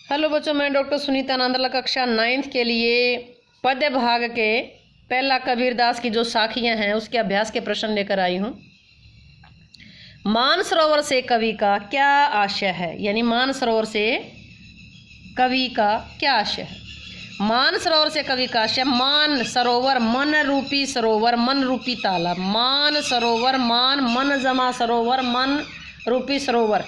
Hello बच्चों, मैं doctor Sunita नांदला कक्षा 9th के लिए पद्य भाग के पहला कबीरदास की जो साखियां हैं उसके अभ्यास के प्रश्न लेकर आई हूँ। मानसरोवर से कवि का क्या आशय है, यानी मानसरोवर से कवि का क्या आशय है। मानसरोवर से कवि का आशय, मान सरोवर मन रूपी सरोवर, मन रूपी तालाब। मान सरोवर, मान मन जमा सरोवर, मन रूपी सरोवर,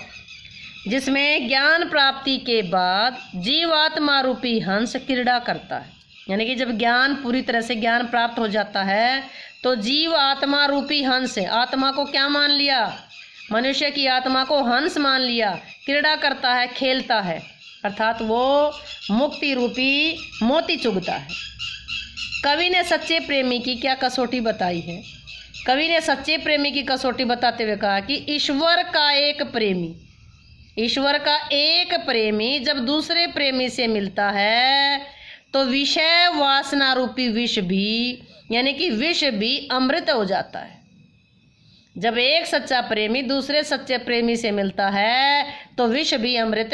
जिसमें ज्ञान प्राप्ति के बाद जीवात्मा रूपी हंस क्रीड़ा करता है। यानी कि जब ज्ञान पूरी तरह से ज्ञान प्राप्त हो जाता है तो जीव आत्मा रूपी हंस, आत्मा को क्या मान लिया, मनुष्य की आत्मा को हंस मान लिया, क्रीड़ा करता है, खेलता है, अर्थात वो मुक्ति रूपी मोती चुगता है। कवि ने सच्चे प्रेमी की क्या कसौटी बताई है। कवि ने सच्चे प्रेमी की कसौटी बताते हुए कहा कि ईश्वर का एक प्रेमी जब दूसरे प्रेमी से मिलता है तो विषय वासना रूपी विष भी, यानी कि विष भी अमृत हो जाता है। जब एक सच्चा प्रेमी दूसरे सच्चे प्रेमी से मिलता है तो विष भी अमृत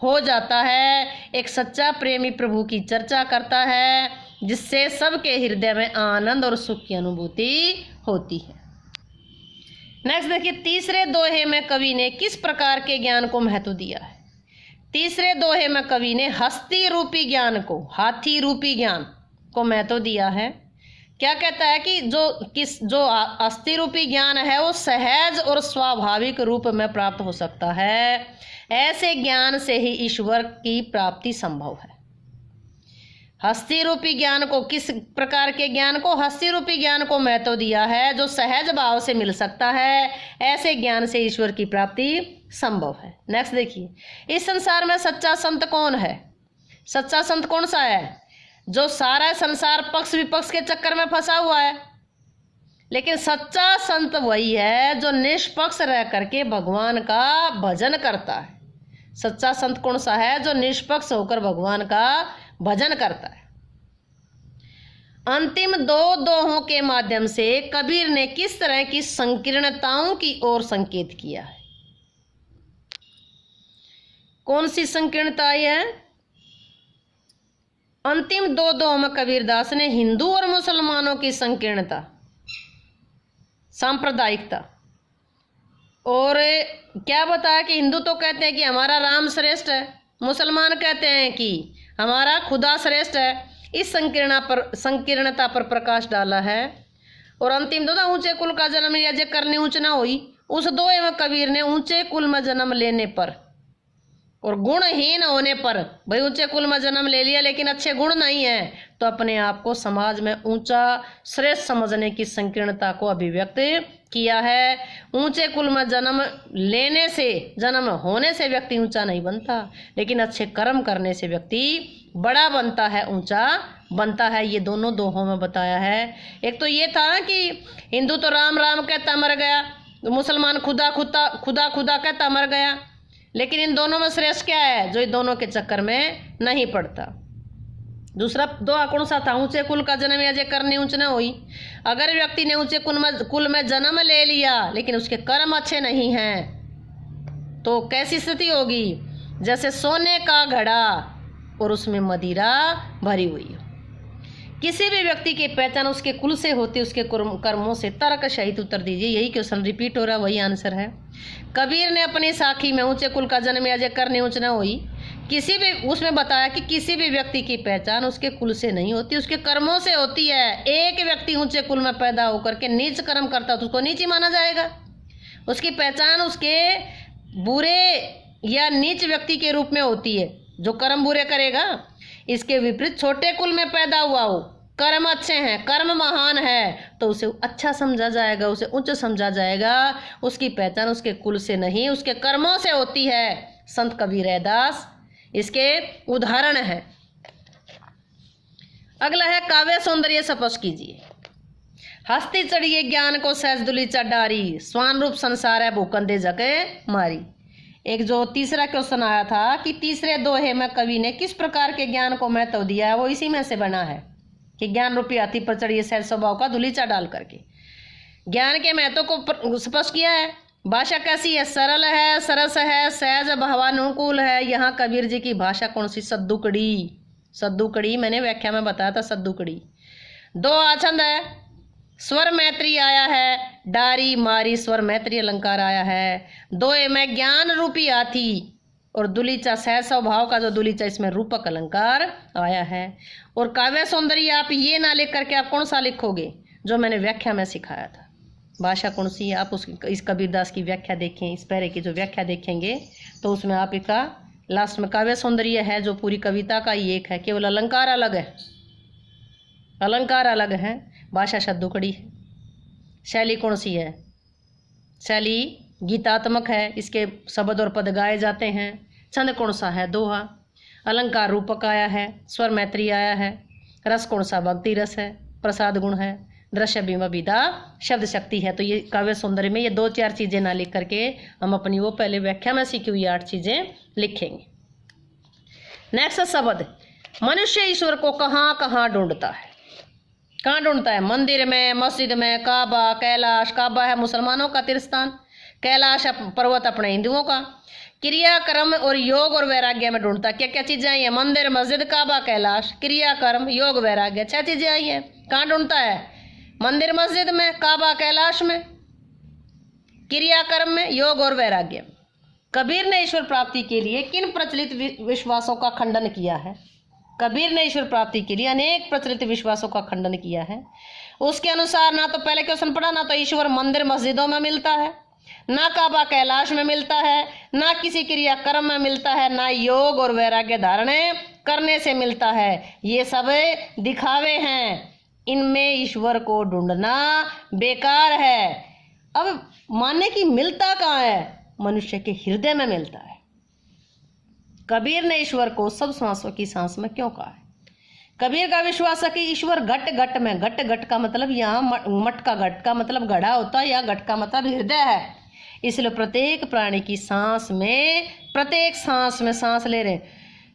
हो जाता है। एक सच्चा प्रेमी प्रभु की चर्चा करता है जिससे सबके हृदय में आनंद और सुख की अनुभूति होती है। नेक्स्ट देखिए, तीसरे दोहे में कवि ने किस प्रकार के ज्ञान को महत्व दिया है। तीसरे दोहे में कवि ने हस्ती रूपी ज्ञान को, हाथी रूपी ज्ञान को महत्व दिया है। क्या कहता है कि जो हस्ती रूपी ज्ञान है वो सहज और स्वाभाविक रूप में प्राप्त हो सकता है। ऐसे ज्ञान से ही ईश्वर की प्राप्ति संभव है। हस्ती रूपी ज्ञान को, किस प्रकार के ज्ञान को, हस्ती रूपी ज्ञान को महत्व दिया है जो सहज भाव से मिल सकता है। ऐसे ज्ञान से ईश्वर की प्राप्ति संभव है। नेक्स्ट देखिए, इस संसार में सच्चा संत कौन है। सच्चा संत कौन सा है? जो सारा संसार पक्ष विपक्ष के चक्कर में फंसा हुआ है। लेकिन सच्चा संत वही है जो निष्पक्ष रह करके भगवान का भजन करता है। सच्चा संत कौन सा है? जो निष्पक्ष होकर भगवान का भजन करता है। अंतिम दो दोहों के माध्यम से कबीर ने किस तरह की संकीर्णताओं की ओर संकेत किया है। कौन सी संकीर्णता है? अंतिम दो दोहों में कबीरदास ने हिंदू और मुसलमानों की संकीर्णता, सांप्रदायिकता, और क्या बताया कि हिंदू तो कहते हैं कि हमारा राम श्रेष्ठ है, मुसलमान कहते हैं कि हमारा खुदा श्रेष्ठ है। इस संकीर्णता पर प्रकाश डाला है। और अंतिम दो, ऊंचे कुल का जन्म लिया जे करने ऊंच ना हुई। उस दोहे में कबीर ने ऊंचे कुल में जन्म लेने पर और गुणहीन होने पर, भाई ऊंचे कुल में जन्म ले लिया लेकिन अच्छे गुण नहीं है, तो अपने आप को समाज में ऊंचा श्रेष्ठ समझने की संकीर्णता को अभिव्यक्त किया है। ऊंचे कुल में जन्म लेने से, जन्म होने से व्यक्ति ऊंचा नहीं बनता, लेकिन अच्छे कर्म करने से व्यक्ति बड़ा बनता है, ऊंचा बनता है। ये दोनों दोहों में बताया है। एक तो ये था कि हिंदू तो राम राम कहता मर गया, मुसलमान खुदा खुदा खुदा खुदा कहता मर गया, लेकिन इन दोनों में श्रेष्ठ क्या है? जो इन दोनों के चक्कर में नहीं पड़ता। दूसरा दोहा कौन सा था? ऊंचे कुल का जन्म या जे करने ऊंच न हुई। अगर व्यक्ति ने ऊंचे कुल में जन्म ले लिया लेकिन उसके कर्म अच्छे नहीं हैं तो कैसी स्थिति होगी? जैसे सोने का घड़ा और उसमें मदिरा भरी हुई हो। किसी भी व्यक्ति की पहचान उसके कुल से होती, उसके कर्मों से। तर्क सहित उत्तर दीजिए। यही क्वेश्चन रिपीट हो रहा है, वही आंसर है। कबीर ने अपनी साखी में ऊंचे कुल का जन्म या जे करने ऊंच न हुई, किसी भी, उसमें बताया कि किसी भी व्यक्ति की पहचान उसके कुल से नहीं होती, उसके कर्मों से होती है। एक व्यक्ति ऊंचे कुल में पैदा होकर के नीच कर्म करता तो उसको नीच ही माना जाएगा। उसकी पहचान उसके बुरे या नीच व्यक्ति के रूप में होती है जो कर्म बुरे करेगा। इसके विपरीत छोटे कुल में पैदा हुआ हो, कर्म अच्छे हैं, कर्म महान है, तो उसे अच्छा समझा जाएगा, उसे उच्च समझा जाएगा। उसकी पहचान उसके कुल से नहीं, उसके कर्मों से होती है। संत कबीर रैदास इसके उदाहरण है। अगला है, काव्य सौंदर्य स्पष्ट कीजिए। हस्ती चढ़िए ज्ञान को सहज दुली चढ़ारी, स्वान रूप संसार है भूकंदे जगे मारी। एक जो तीसरा क्वेश्चन आया था कि तीसरे दोहे में कवि ने किस प्रकार के ज्ञान को महत्व दिया है, वो इसी में से बना है कि ज्ञान रूपी हाथी पर चढ़िए सहज स्वभाव का धुलीचा डाल करके ज्ञान के महत्व को स्पष्ट किया है। भाषा कैसी है? सरल है, सरस है, सहज भावानुकूल है। यहाँ कबीर जी की भाषा कौन सी? सद्दुकड़ी। सद्दुकड़ी मैंने व्याख्या में बताया था, सद्दुकड़ी। दो आछंद है, स्वर मैत्री आया है, डारी मारी स्वर मैत्री अलंकार आया है। दोए में ज्ञान रूपी आती और दुलीचा सह स्वभाव का जो दुलीचा इसमें रूपक अलंकार आया है। और काव्य सौंदर्य आप ये ना लिख करके आप कौन सा लिखोगे? जो मैंने व्याख्या में सिखाया था। भाषा कौन सी है? आप इस कबीरदास की व्याख्या देखें, इस पैरे की जो व्याख्या देखेंगे तो उसमें आप इसका लास्ट में काव्य सौंदर्य है जो पूरी कविता का ही एक है, केवल अलंकार अलग है, अलंकार अलग है। भाषा सद्दुकड़ी है। शैली कौन सी है? शैली गीतात्मक है, इसके शब्द और पद गाए जाते हैं। छंद कौन सा है? दोहा। अलंकार रूपक आया है, स्वर मैत्री आया है। रस कौन सा? भक्ति रस है, प्रसाद गुण है, दृश्य बिंब विदा शब्द शक्ति है। तो ये काव्य सौंदर्य में ये 2-4 चीजें ना लिख करके हम अपनी वो पहले व्याख्या में सीखी हुई 8 चीजें लिखेंगे। नेक्स्ट शब्द, मनुष्य ईश्वर को कहाँ कहाँ ढूंढता है? कहाँ ढूंढता है? मंदिर में, मस्जिद में, काबा, कैलाश। काबा है मुसलमानों का तीर्थस्थान, कैलाश पर्वत अपने हिंदुओं का। क्रिया कर्म और योग और वैराग्य में ढूंढता। क्या क्या चीजें आई है? मंदिर, मस्जिद, काबा, कैलाश, क्रिया कर्म, योग, वैराग्य, 6 चीजें आई हैं। कहाँ ढूंढता है? मंदिर मस्जिद में, काबा कैलाश में, क्रिया कर्म में, योग और वैराग्य। कबीर ने ईश्वर प्राप्ति के लिए किन प्रचलित विश्वासों का खंडन किया है? कबीर ने ईश्वर प्राप्ति के लिए अनेक प्रचलित विश्वासों का खंडन किया है। उसके अनुसार ना तो पहले क्वेश्चन पढ़ा, ना तो ईश्वर मंदिर मस्जिदों में मिलता है, ना काबा कैलाश में मिलता है, ना किसी क्रिया कर्म में मिलता है, ना योग और वैराग्य धारणे करने से मिलता है। ये सब दिखावे हैं, इनमें ईश्वर को ढूंढना बेकार है। अब मानने की मिलता कहाँ है? मनुष्य के हृदय में मिलता है। कबीर ने ईश्वर को सब सांसों की सांस में क्यों कहा है? कबीर का विश्वास है कि ईश्वर घट घट में, घट घट का मतलब यहाँ मट का घट का मतलब घड़ा होता है, या घट का मतलब हृदय है। इसलिए प्रत्येक प्राणी की सांस में, प्रत्येक सांस में सांस ले रहे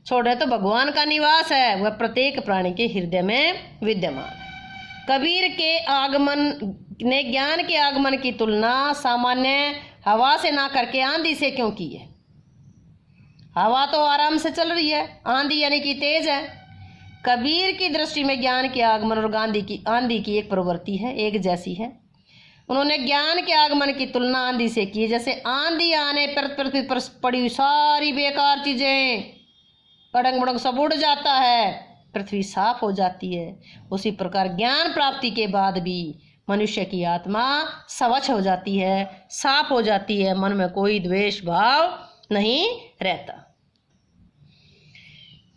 छोड़ रहे तो भगवान का निवास है, वह प्रत्येक प्राणी के हृदय में विद्यमान है। कबीर के आगमन ने ज्ञान के आगमन की तुलना सामान्य हवा से ना करके आंधी से क्यों की है? हवा तो आराम से चल रही है, आंधी यानी कि तेज है। कबीर की दृष्टि में ज्ञान के आगमन और आंधी की एक प्रवृत्ति है, एक जैसी है। उन्होंने ज्ञान के आगमन की तुलना आंधी से की। जैसे आंधी आने पर पृथ्वी पर पड़ी हुई सारी बेकार चीजें, कड़ंग बड़ंग सब उड़ जाता है, पृथ्वी साफ हो जाती है। उसी प्रकार ज्ञान प्राप्ति के बाद भी मनुष्य की आत्मा स्वच्छ हो जाती है, साफ हो जाती है, मन में कोई द्वेष भाव नहीं रहता।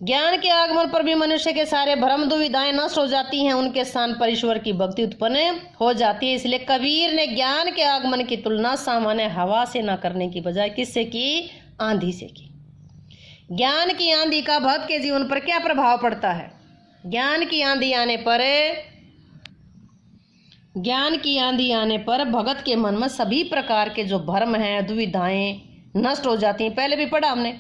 ज्ञान के आगमन पर भी मनुष्य के सारे भ्रम दुविधाएं नष्ट हो जाती हैं, उनके स्थान पर ईश्वर की भक्ति उत्पन्न हो जाती है। इसलिए कबीर ने ज्ञान के आगमन की तुलना सामान्य हवा से न करने की बजाय किससे की? आंधी से की। ज्ञान की आंधी का भक्त के जीवन पर क्या प्रभाव पड़ता है? ज्ञान की आंधी आने पर भगत के मन में सभी प्रकार के जो भ्रम हैं, दुविधाएं नष्ट हो जाती हैं। पहले भी पढ़ा हमने।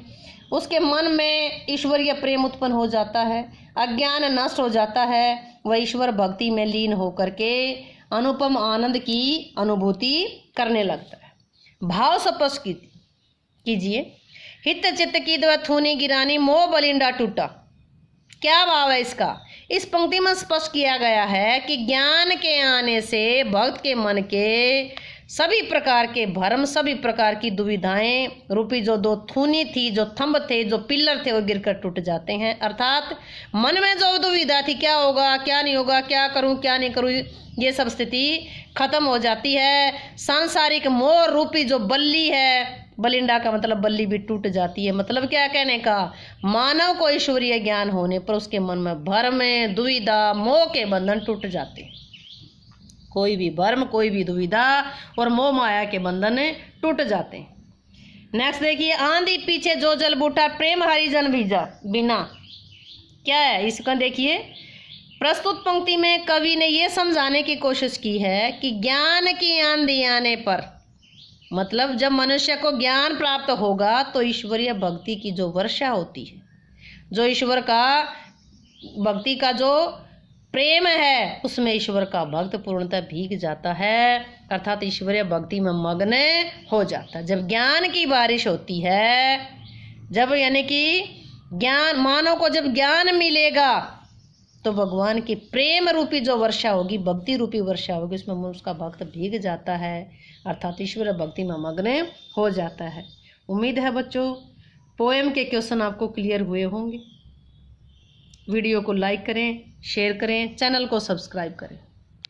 उसके मन में ईश्वरीय प्रेम उत्पन्न हो जाता है, अज्ञान नष्ट हो जाता है, वह ईश्वर भक्ति में लीन होकर के अनुपम आनंद की अनुभूति करने लगता है। भाव स्पष्ट कीजिए। हित चित्त की द्वथूनी गिरानी मोह बलिंडा टूटा। क्या भाव है इसका? इस पंक्ति में स्पष्ट किया गया है कि ज्ञान के आने से भक्त के मन के सभी प्रकार के भ्रम, सभी प्रकार की दुविधाएं रूपी जो 2 थूनी थी, जो थंब थे, जो पिल्लर थे, वो गिरकर टूट जाते हैं। अर्थात मन में जो दुविधा थी, क्या होगा क्या नहीं होगा, क्या करूं क्या नहीं करूं, ये सब स्थिति खत्म हो जाती है। सांसारिक मोह रूपी जो बल्ली है, बलिंडा का मतलब बल्ली भी टूट जाती है। मतलब क्या कहने का? मानव को ईश्वरीय ज्ञान होने पर उसके मन में भ्रम, दुविधा, मोह के बंधन टूट जाते हैं। कोई भी भ्रम, कोई भी दुविधा और मोह माया के बंधन टूट जाते हैं। नेक्स्ट देखिए, आंधी पीछे जो जल बूटा प्रेम हरिजन भीजा बिना। क्या है इसका? देखिए, प्रस्तुत पंक्ति में कवि ने यह समझाने की कोशिश की है कि ज्ञान की आंधी आने पर, मतलब जब मनुष्य को ज्ञान प्राप्त होगा तो ईश्वरीय भक्ति की जो वर्षा होती है, जो ईश्वर का भक्ति का जो प्रेम है उसमें ईश्वर का भक्त पूर्णतः भीग जाता है, अर्थात ईश्वरीय भक्ति में मग्न हो जाता है। जब ज्ञान की बारिश होती है, जब यानी कि ज्ञान, मानव को जब ज्ञान मिलेगा तो भगवान की प्रेम रूपी जो वर्षा होगी, भक्ति रूपी वर्षा होगी, उसमें उसका भक्त भीग जाता है, अर्थात ईश्वर भक्ति में मग्न हो जाता है। उम्मीद है बच्चों पोएम के क्वेश्चन आपको क्लियर हुए होंगे। वीडियो को लाइक करें, शेयर करें, चैनल को सब्सक्राइब करें।